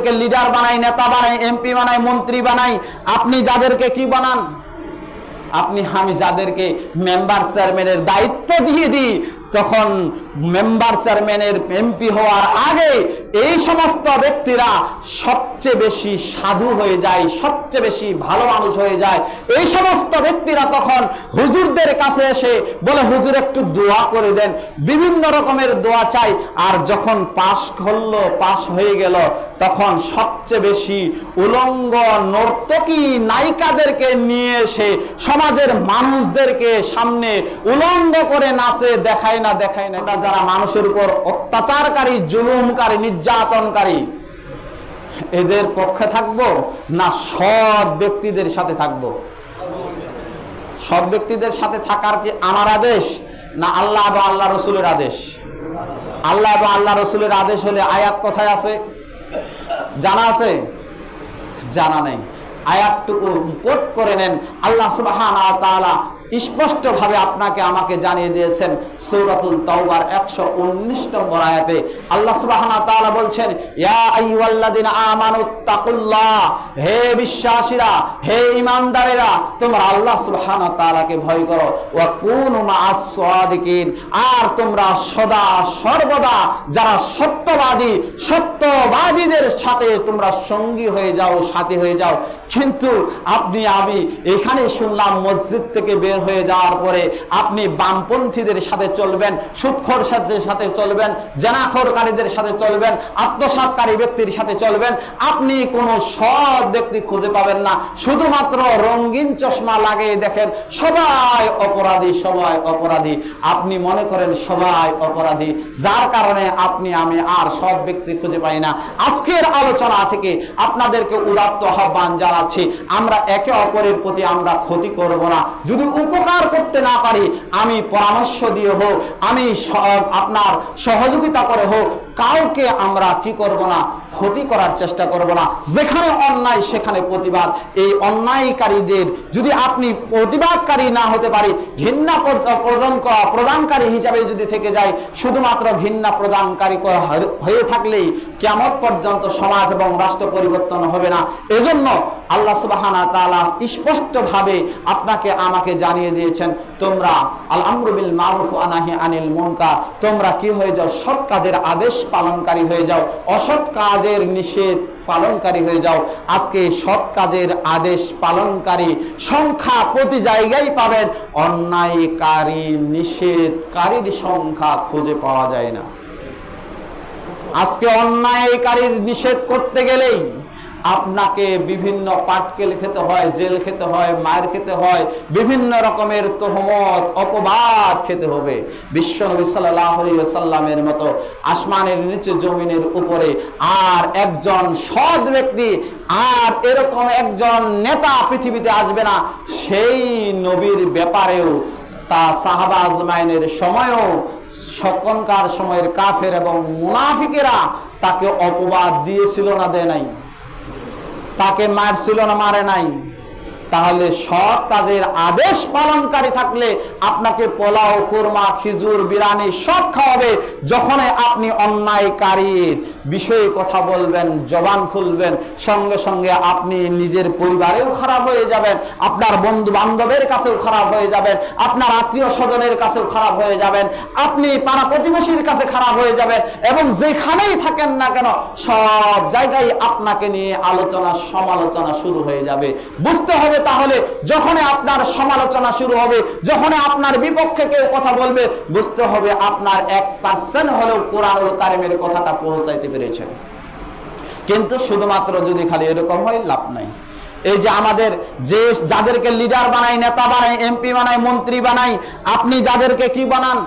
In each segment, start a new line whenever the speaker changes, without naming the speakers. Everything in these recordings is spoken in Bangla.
যাদেরকে লিডার বানাই, নেতা বানাই, এমপি বানাই, মন্ত্রী বানাই, আপনি যাদেরকে কি বানান? আপনি আমি যাদেরকে মেম্বার চেয়ারম্যানের দায়িত্ব দিয়ে দিই, তখন মেম্বার চেয়ারম্যানের এমপি হওয়ার আগে এই সমস্ত ব্যক্তিরা সবচেয়ে বেশি সাধু হয়ে যায়, সবচেয়ে বেশি ভালো মানুষ হয়ে যায়। এই সমস্ত ব্যক্তিরা তখন হুজুরদের কাছে এসে বলে, হুজুর একটু দোয়া করে দেন, বিভিন্ন রকমের দোয়া চাই। আর যখন পাশ করলো, পাশ হয়ে গেল, তখন সবচেয়ে বেশি উলঙ্গ নর্তকী নায়িকাদেরকে নিয়ে এসে সমাজের মানুষদেরকে সামনে উলঙ্গ করে নাচে, দেখায় না। যারা মানুষের উপর অত্যাচারকারী, জুলুমকারী, নির্যাতনকারী, এদের পক্ষে থাকবো না সৎ ব্যক্তিদের সাথে থাকবো? সৎ ব্যক্তিদের সাথে থাকার কি আমার আদেশ, না আল্লাহ এবং আল্লাহ রসুলের আদেশ? আল্লাহ এবং আল্লাহ রসুলের আদেশ হলে আয়াত কোথায় আছে? জানা আছে? জানা নেই। আয়াতটুকু কোট করে নেন। আল্লাহ সুবহানাহু ওয়া তাআলা স্পষ্ট ভাবে আপনাকে আমাকে জানিয়ে দিয়েছেন সূরাতুল তাওবার 119 নম্বর আয়াতে। আল্লাহ সুবহানাহু ওয়া তাআলা বলছেন, ইয়া আইয়ুহাল্লাযিনা আমানুত্তাকুল্লাহ, হে বিশ্বাসীরা, হে ঈমানদারেরা, তোমরা আল্লাহ সুবহানাহু ওয়া তাআলাকে ভয় করো, ওয়া কুনু মা'আস সাদিকিন, আর তোমরা সদা সর্বদা যারা সত্যবাদীদের সাথে তোমরা সঙ্গী হয়ে যাও, সাথী হয়ে যাও। কিন্তু আপনি আমি এখানে শুনলাম মসজিদ থেকে বের হয়ে যাওয়ার পরে আপনি বামপন্থীদের সাথে চলবেন, সুদখোরদের সাথে চলবেন, জেনাখোরকারীদের সাথে চলবেন, আত্মসাৎকারী ব্যক্তির সাথে চলবেন। আপনি কোনো সৎ ব্যক্তি খুঁজে পাবেন না। শুধুমাত্র রঙিন চশমা লাগিয়ে দেখেন সবাই অপরাধী, সবাই অপরাধী। আপনি মনে করেন সবাই অপরাধী, যার কারণে আপনি আমি আর সৎ ব্যক্তি খুঁজে পাই না। আজকের আলোচনা থেকে আপনাদেরকে উদাত্ত আহ্বান জানাচ্ছি, আমরা একে অপরের প্রতি আমরা ক্ষতি করব না। যদি উপকার করতে না পারি, আমি পরামর্শ দিয়ে হোক, আমি আপনার সহযোগিতা করে হোক, কাউকে আমরা কি করব না, ক্ষতি করার চেষ্টা করব না। যেখানে অন্যায় সেখানে প্রতিবাদ। এই অন্যায়কারীদের যদি আপনি প্রতিবাদকারী না হতে পারি, ঘৃণা প্রদানকারী হিসাবে যদি থেকে যায়, শুধুমাত্র ঘৃণা প্রদানকারী হয়ে থাকলেই কিয়ামত পর্যন্ত সমাজ এবং রাষ্ট্র পরিবর্তন হবে না। এজন্য আল্লাহ সুবহানাহু ওয়া তাআলা স্পষ্টভাবে আপনাকে আমাকে জানিয়ে দিয়েছেন, তোমরা আল আমরু বিল মারুফ ওয়া নাহি আনিল মুনকার, তোমরা কি হয়ে যাও, সৎ কাজের আদেশ পালনকারী হয়ে যাও, অসৎ কাজের নিষেধ পালনকারী হয়ে যাও। আজকে সৎ কাজের আদেশ পালনকারী সংখ্যা প্রতি জায়গায় পাবেন, অন্যায়কারী নিষেধকারীর সংখ্যা খুঁজে পাওয়া যায় না। আজকে অন্যায়কারীর নিষেধ করতে গেলেই আপনাকে বিভিন্ন পাটকেল খেতে হয়, জেল খেতে হয়, মায়ের খেতে হয়, বিভিন্ন রকমের তোহমত, অপবাদ খেতে হবে। বিশ্বনবী সাল্লাল্লাহু আলাইহি ওয়াসাল্লামের মতো আসমানের নিচে জমিনের উপরে আর একজন সৎ ব্যক্তি আর এরকম একজন নেতা পৃথিবীতে আসবে না। সেই নবীর ব্যাপারেও তা সাহাবা আজমাইনের সময়ও সকলকার সময়ের কাফের এবং মুনাফিকেরা তাকে অপবাদ দিয়েছিল না, দেয় নাই? তাকে মারছিল না, মারে নাই? তাহলে সৎ কাজের আদেশ পালনকারী থাকলে আপনাকে পোলাও, কুরমা, খিজুর, বিরিয়ানি সব খাওয়াবে। যখন আপনি অন্যায়কারীর বিষয়ে কথা বলবেন, জবান খুলবেন, সঙ্গে সঙ্গে আপনি নিজের পরিবারেও খারাপ হয়ে যাবেন, আপনার বন্ধু বান্ধবের কাছেও খারাপ হয়ে যাবেন, আপনার আত্মীয় স্বজনের কাছেও খারাপ হয়ে যাবেন, আপনি পাড়া প্রতিবেশীর কাছে খারাপ হয়ে যাবেন, এবং যেখানেই থাকেন না কেন সব জায়গায় আপনাকে নিয়ে আলোচনা সমালোচনা শুরু হয়ে যাবে। বুঝতে হবে তাহলে যখন আপনার সমালোচনা শুরু হবে, যখন আপনার বিপক্ষে কেউ কথা বলবে, বুঝতে হবে আপনার 1% হলেও কোরআনুল কারীমের কথাটা পৌঁছাইতে পেরেছেন। কিন্তু শুধুমাত্র যদি খালি এরকম হয়, লাভ নাই। এই যে আমাদের যে যাদেরকে লিডার বানাই, নেতা বানাই, এমপি বানাই, মন্ত্রী বানাই, আপনি যাদেরকে কি বানান?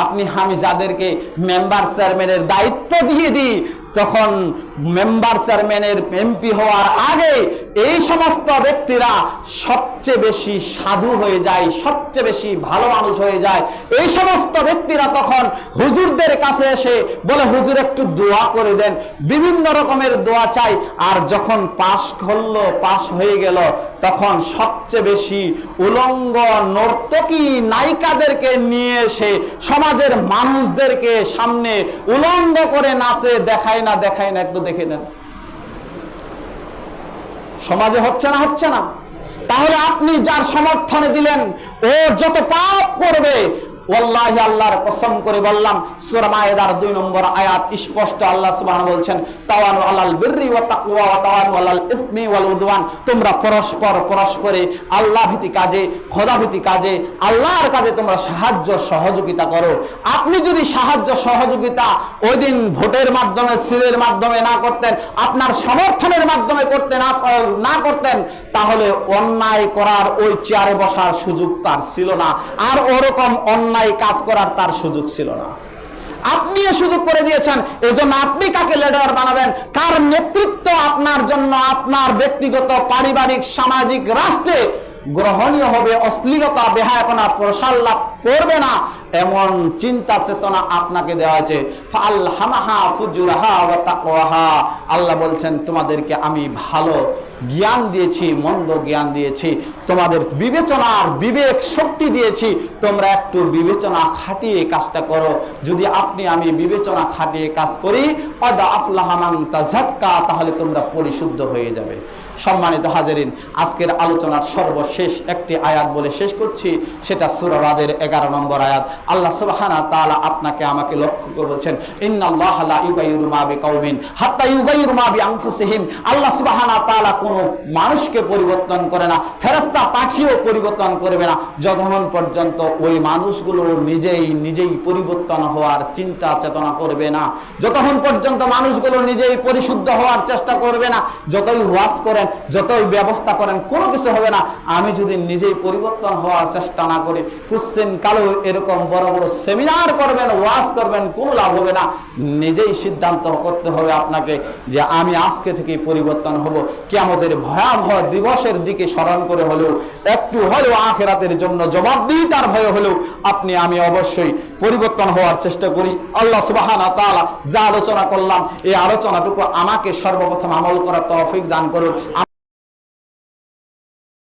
আপনি আমি যাদেরকে মেম্বার চেয়ারম্যানের দায়িত্ব দিয়ে দিই, তখন মেম্বার চেয়ারম্যানের এমপি হওয়ার আগে এই সমস্ত ব্যক্তিরা সবচেয়ে বেশি সাধু হয়ে যায়, সবচেয়ে বেশি ভালো মানুষ হয়ে যায়। এই সমস্ত ব্যক্তিরা তখন হুজুরদের কাছে এসে বলে, হুজুর একটু দোয়া করে দেন, বিভিন্ন রকমের দোয়া চাই। আর যখন পাশ করলো, পাশ হয়ে গেল, তখন সবচেয়ে বেশি উলঙ্গ নর্তকী নায়িকাদেরকে নিয়ে এসে সমাজের মানুষদেরকে সামনে উলঙ্গ করে নাচে, দেখায় না দেখাই না, একটু দেখে নেন সমাজে হচ্ছে না, হচ্ছে না? তাহলে আপনি যার সমর্থনে দিলেন ও যত পাপ করবে, ওয়াল্লাহি আল্লাহর কসম করে বললাম, সূরা মায়েদার 2 নম্বর আয়াত স্পষ্ট আল্লাহ সুবহানাহু বলছেন, তাওয়ানু আলাল বিররি ওয়াত তাকওয়া ওয়া তাওয়ানু আলাল ইসমি ওয়াল উদওয়ান, তোমরা পরস্পরে আল্লাহ ভীতি কাজে, খোদা ভীতি কাজে, আল্লাহর কাজে তোমরা সাহায্য সহযোগিতা করো। আপনি যদি সাহায্য সহযোগিতা ওই দিন ভোটের মাধ্যমে, সিলের মাধ্যমে না করতেন, আপনার সমর্থনের মাধ্যমে না করতেন, তাহলে অন্যায় করার ওই চেয়ারে বসার সুযোগ তার ছিল না, আর ওরকম অন্যায় কাজ করার তার সুযোগ ছিল না। আপনি সুযোগ করে দিয়েছেন, এজন্য আপনি কাকে লিডার বানাবেন, কার নেতৃত্ব আপনার জন্য আপনার ব্যক্তিগত, পারিবারিক, সামাজিক, রাষ্ট্রে গ্রহণীয় হবে, অশ্লীলতা, বেহায়াপনা প্রসার লাভ করবে না, এমন চিন্তা চেতনা আপনাকে দেওয়া হয়েছে। ফাআলহামাহা ফুজুরাহা ওয়া তাকওয়াহা, আল্লাহ বলছেন তোমাদেরকে আমি ভালো জ্ঞান দিয়েছি, মন্দ জ্ঞান দিয়েছি, তোমাদের বিবেচনার বিবেক শক্তি দিয়েছি, তোমরা একটু বিবেচনা খাটিয়ে কাজটা করো। যদি আমি বিবেচনা খাটিয়ে কাজ করি, কদ আফলাহা মান তাযাক্কা, তাহলে তোমরা পরিশুদ্ধ হয়ে যাবে। সম্মানিত হাজিরিন, আজকের আলোচনার সর্বশেষ একটি আয়াত বলে শেষ করছি, সেটা সূরা রাদের 11 নম্বর আয়াত। আল্লাহ সুবহানাহু ওয়া তাআলা আপনাকে আমাকে লক্ষ্য করে বলছেন, ইন্নাল্লাহা লা ইউগাইয়িরু মা বিকাউমিন হাত্তা ইউগাইয়িরু মা বিআনফুসিহিম। আল্লাহ সুবহানাহু ওয়া তাআলা কোনো মানুষকে পরিবর্তন করে না, ফেরেশতা পাঠিয়েও পরিবর্তন করবে না, যতক্ষণ পর্যন্ত ওই মানুষগুলো নিজেই পরিবর্তন হওয়ার চিন্তা চেতনা করবে না, যতক্ষণ পর্যন্ত মানুষগুলো নিজেই পরিশুদ্ধ হওয়ার চেষ্টা করবে না। যতই ওয়াজ করেন, যতই ব্যবস্থা করেন, কোনো কিছু হবে না আমি যদি নিজেই পরিবর্তন হওয়ার চেষ্টা না করি। কুচ্ছেন কালো এরকম বড় বড় সেমিনার করবেন, ওয়াজ করবেন, কোনো লাভ হবে না। নিজেই সিদ্ধান্ত করতে হবে আপনাকে যে আমি আজকে থেকে পরিবর্তন হব। কিয়ামতের ভয়াবহ দিবসের দিকে স্মরণ করে হলেও, একটু হলেও আখিরাতের জন্য জবাবদিহিতার ভয় হলেও আমি অবশ্যই পরিবর্তন হওয়ার চেষ্টা করি। আল্লাহ সুবহানাহু ওয়া তাআলা যা আলোচনা করলাম, এই আলোচনাটুকু আমাকে সর্বপ্রথম আমল করার তৌফিক দান করুন।